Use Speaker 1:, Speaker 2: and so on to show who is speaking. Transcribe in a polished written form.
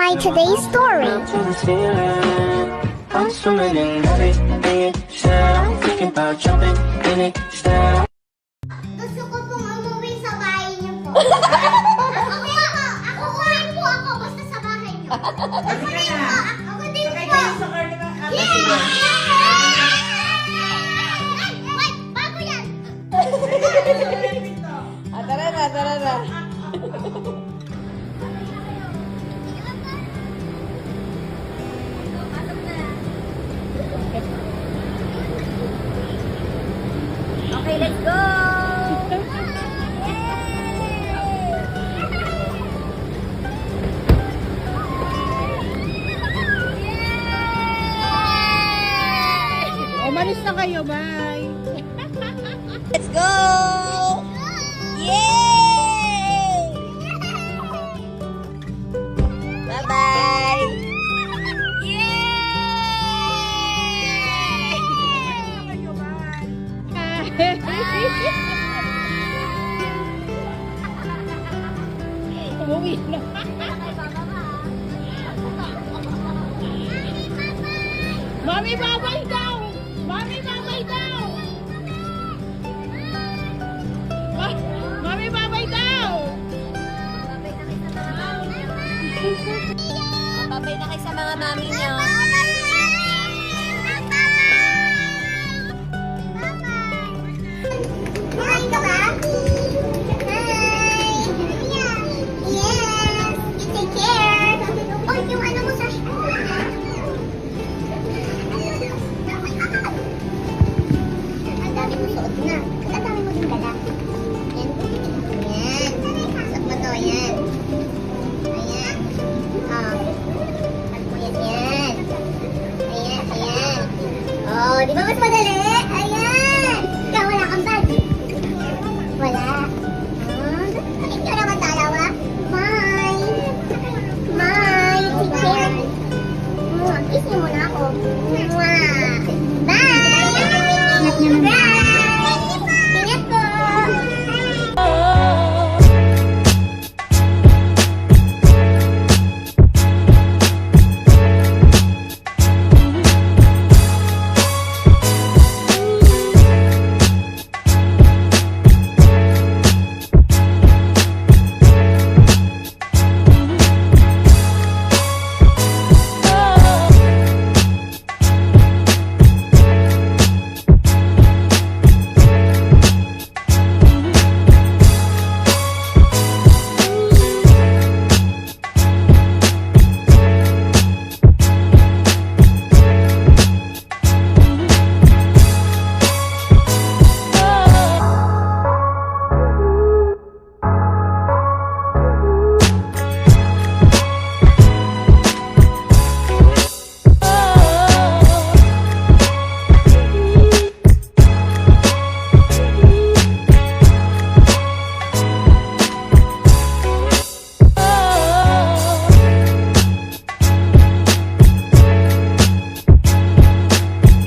Speaker 1: my today's story.
Speaker 2: I'm swimming in everything you said. I'm thinking about jumping in it instead.
Speaker 1: Gusto ko pong umuwi sa bahay niyo po. Ako, basta sa bahay niyo. Ako din po. Yeah! Wait, bago yan.
Speaker 3: Tara na.
Speaker 4: Okay, let's go!
Speaker 3: Umalis na kayo, bye!
Speaker 4: Let's go! Yay! Bye-bye!
Speaker 3: Umuwi na. Mami, babay daw! Mami, babay daw! Mami, babay daw!
Speaker 4: Babay na kayo sa mga mami niyo.